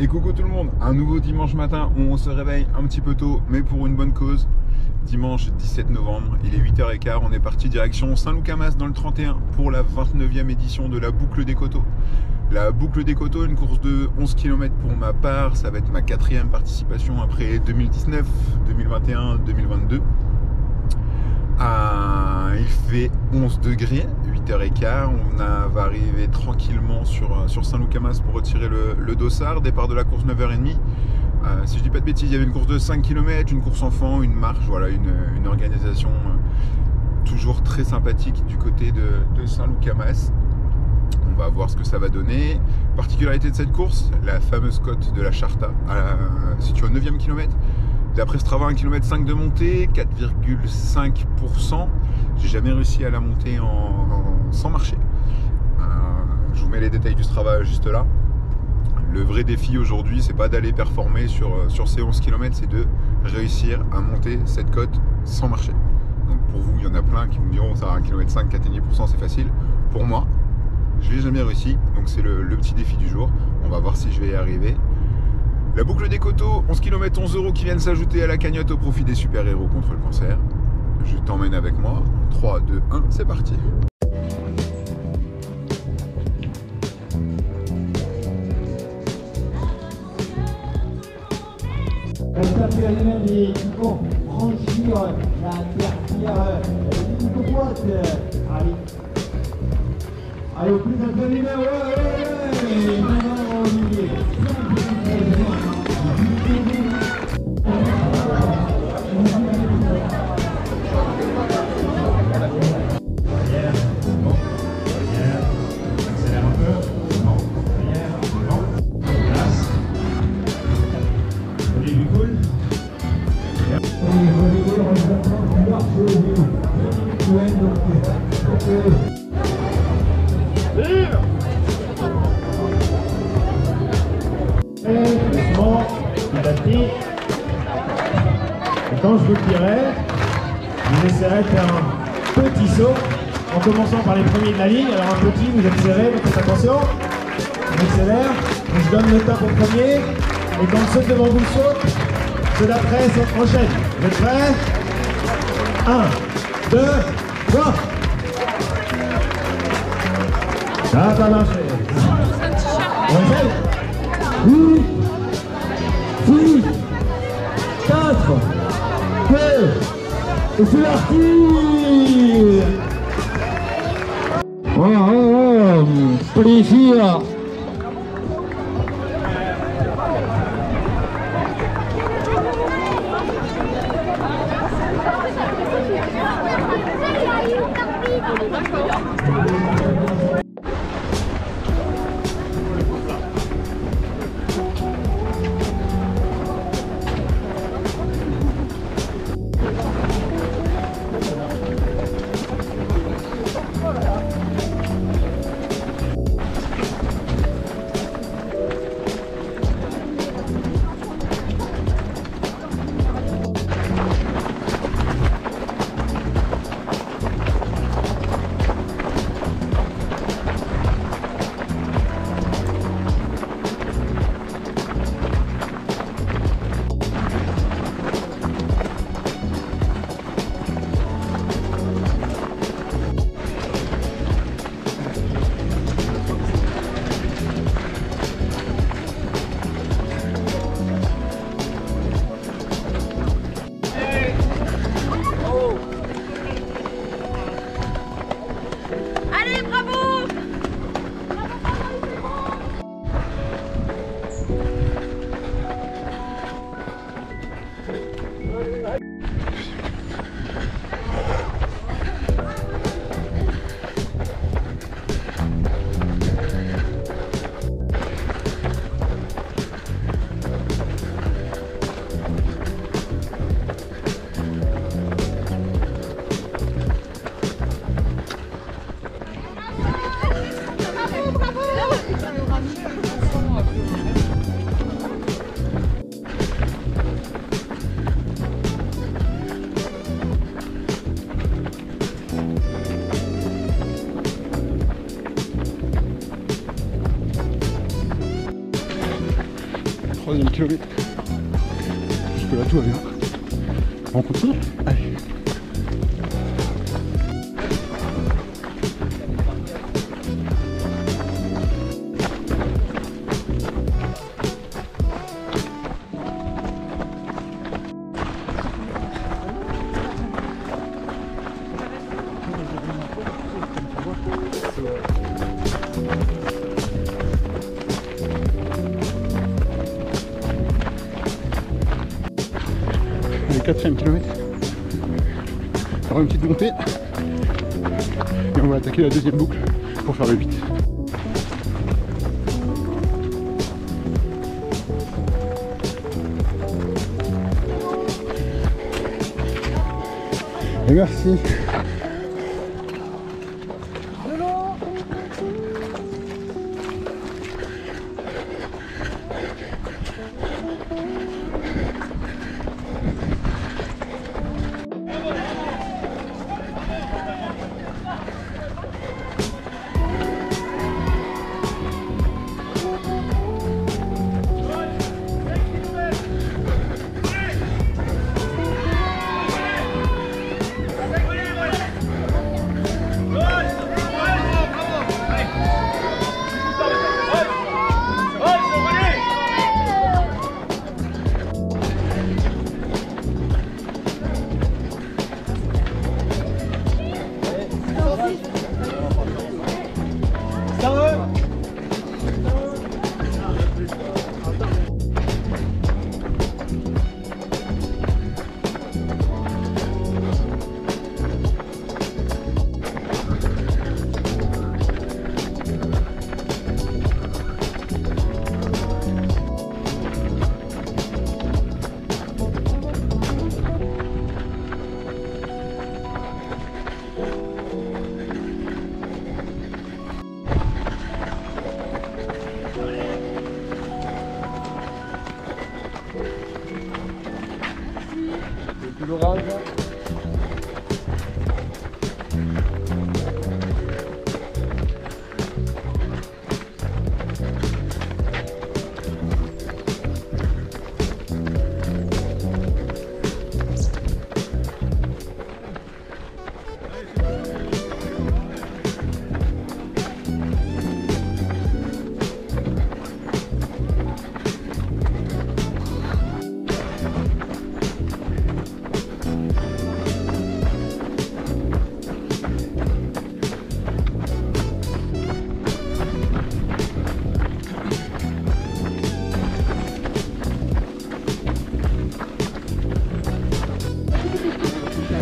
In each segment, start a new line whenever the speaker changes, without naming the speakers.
Et coucou tout le monde, un nouveau dimanche matin où on se réveille un petit peu tôt, mais pour une bonne cause. Dimanche 17 novembre, il est 8h15, on est parti direction Saint-Loup-Camas dans le 31 pour la 29e édition de la Boucle des Coteaux. La Boucle des Coteaux, une course de 11 km pour ma part, ça va être ma 4e participation après 2019, 2021, 2022. Il fait 11 degrés, 8h15, on va arriver tranquillement sur Saint-Loup-Camas pour retirer le dossard, départ de la course 9h30. Si je dis pas de bêtises, il y avait une course de 5 km, une course enfant, une marche, voilà, une organisation toujours très sympathique du côté de Saint-Loup-Camas. On va voir ce que ça va donner. Particularité de cette course, la fameuse côte de la Charta, située au 9e kilomètre. D'après Strava, 1,5 km de montée, 4,5%. J'ai jamais réussi à la monter sans marcher. Je vous mets les détails du Strava juste là. Le vrai défi aujourd'hui, c'est pas d'aller performer sur ces 11 km, c'est de réussir à monter cette côte sans marcher. Donc pour vous, il y en a plein qui me diront ça à 1,5 km, 4,5%, c'est facile. Pour moi, je l'ai jamais réussi, donc c'est le petit défi du jour. On va voir si je vais y arriver. La Boucle des Coteaux, 11 km, 11 € qui viennent s'ajouter à la cagnotte au profit des super-héros contre le cancer. Je t'emmène avec moi. 3, 2, 1, c'est parti.
Qui vont franchir la dernière ligne droite. Allez, au plus d'applaudissements, ouais. Maman Olivier.
Et quand je vous le dirai, vous essaierez de faire un petit saut en commençant par les premiers de la ligne. Alors un petit, vous accélérez, vous faites attention, on accélère, on se donne le top au premier, et quand ceux devant vous sautent, ceux d'après enchaînent. Vous êtes prêts? 1, 2, 3. Ça va pas marcher. On essaie. 8, 6, 4, 2, et c'est parti. Plaisir.
3e kilomètre. Jusque là tout va bien. On continue? Allez. Le 4e kilomètre. Il y aura une petite montée et on va attaquer la 2e boucle pour faire le 8. Et merci. L'orage.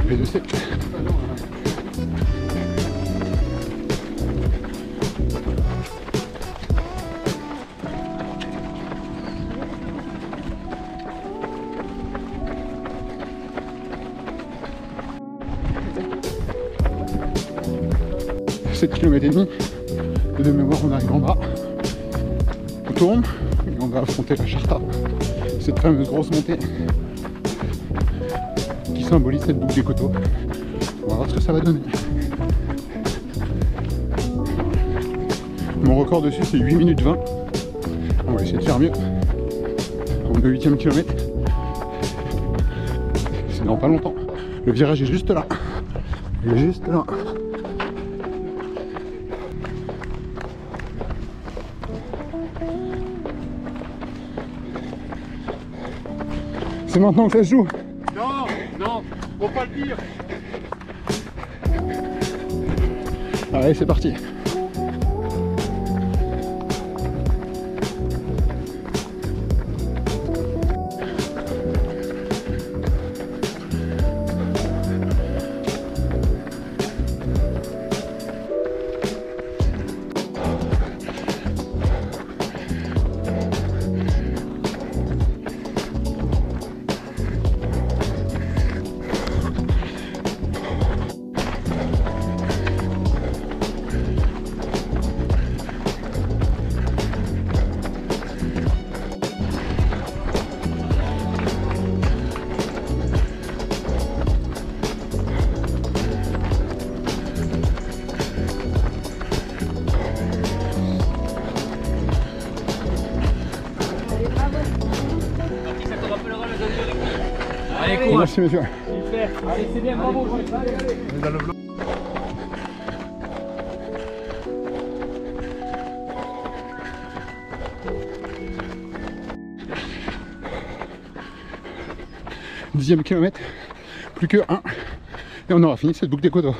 P2C. « 7 km et demi de mémoire, on arrive en bas, on tourne et on va affronter la Charta, cette fameuse grosse montée qui symbolise cette boucle des coteaux. On va voir ce que ça va donner. Mon record dessus c'est 8 minutes 20. On va essayer de faire mieux. On est au 8e kilomètre. C'est dans pas longtemps. Le virage est juste là. Il est juste là. C'est maintenant que ça se joue.
Non, non, faut pas le dire.
Allez, c'est parti.
Ça te rappellera les années olympiques. Allez, courage.
Merci messieurs.
Super. Allez, c'est bien, bravo.
Dixième kilomètre, plus que 1 et on aura fini cette boucle des Côtes d'Or.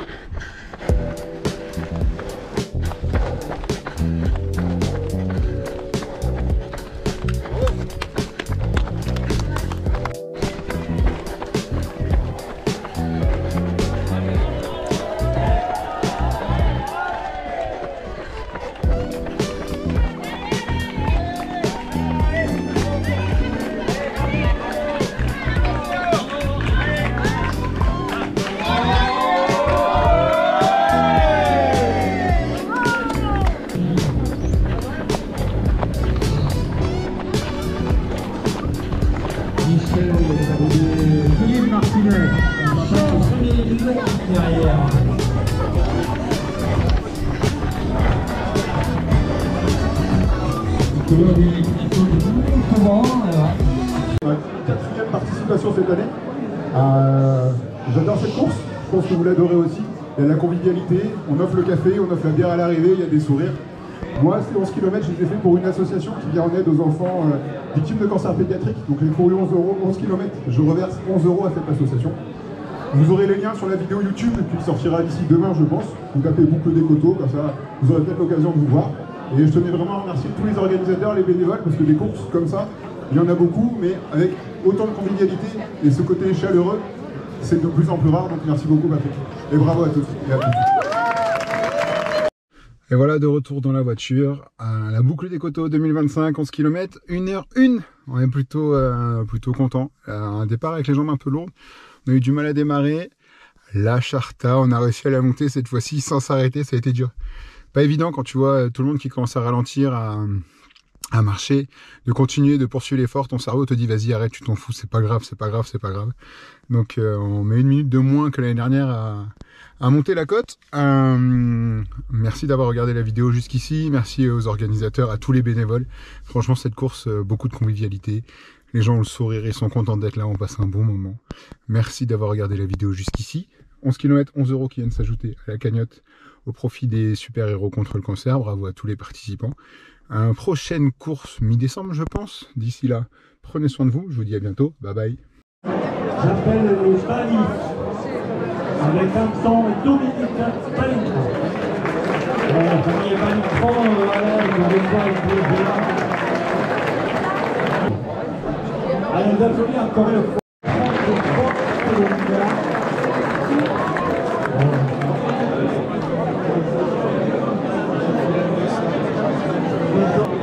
Philippe Martinez, premier ligne derrière.
Quatrième participation cette année. J'adore cette course, je pense que vous l'adorez aussi. Il y a de la convivialité, on offre le café, on offre la bière à l'arrivée, il y a des sourires. Moi, ces 11 km, je les ai fait pour une association qui vient en aide aux enfants victimes de cancer pédiatrique. Donc j'ai couru 11 €, 11 km, je reverse 11 € à cette association. Vous aurez les liens sur la vidéo YouTube, et puis il sortira d'ici demain, je pense. Vous tapez boucle des coteaux, comme ça, vous aurez peut-être l'occasion de vous voir. Et je tenais vraiment à remercier tous les organisateurs, les bénévoles, parce que des courses comme ça, il y en a beaucoup, mais avec autant de convivialité et ce côté chaleureux, c'est de plus en plus rare. Donc merci beaucoup, Patrick. Et bravo à tous et à toutes.
Et voilà, de retour dans la voiture, à la boucle des Coteaux 2025, 11 km, 1h01. On est plutôt content. Un départ avec les jambes un peu lourdes. On a eu du mal à démarrer. La Charta, on a réussi à la monter cette fois-ci sans s'arrêter, ça a été dur. Pas évident quand tu vois tout le monde qui commence à ralentir, à marcher, de continuer, de poursuivre l'effort. Ton cerveau te dit vas-y, arrête, tu t'en fous, c'est pas grave, c'est pas grave, c'est pas grave. Donc on met 1 minute de moins que l'année dernière à monter la côte. Merci d'avoir regardé la vidéo jusqu'ici, merci aux organisateurs, à tous les bénévoles. Franchement, cette course, beaucoup de convivialité. Les gens ont le sourire, ils sont contents d'être là, on passe un bon moment. Merci d'avoir regardé la vidéo jusqu'ici. 11 km, 11 € qui viennent s'ajouter à la cagnotte au profit des super-héros contre le cancer. Bravo à tous les participants. Prochaine course mi-décembre, je pense. D'ici là, prenez soin de vous. Je vous dis à bientôt. Bye bye.
J'appelle les Balif avec un temps Dominique Balif. La famille Balif prend, voilà, ils ont des fois avec les gens. Allez, nous applaudissons encore une fois.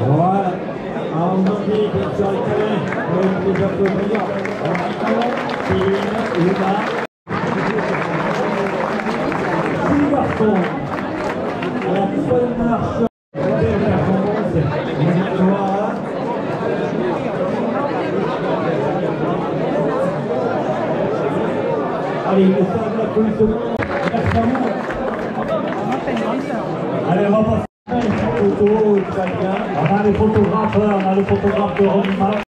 Voilà, on nous dit que sur les canets, on va les applaudir. Céline, Luna. 6 garçons. À la seule marche. Belle performance. Voilà. Allez, le stade de la police de Mont. Merci à vous. Allez, on va passer les photos, chacun. On a les photographes de Ronima.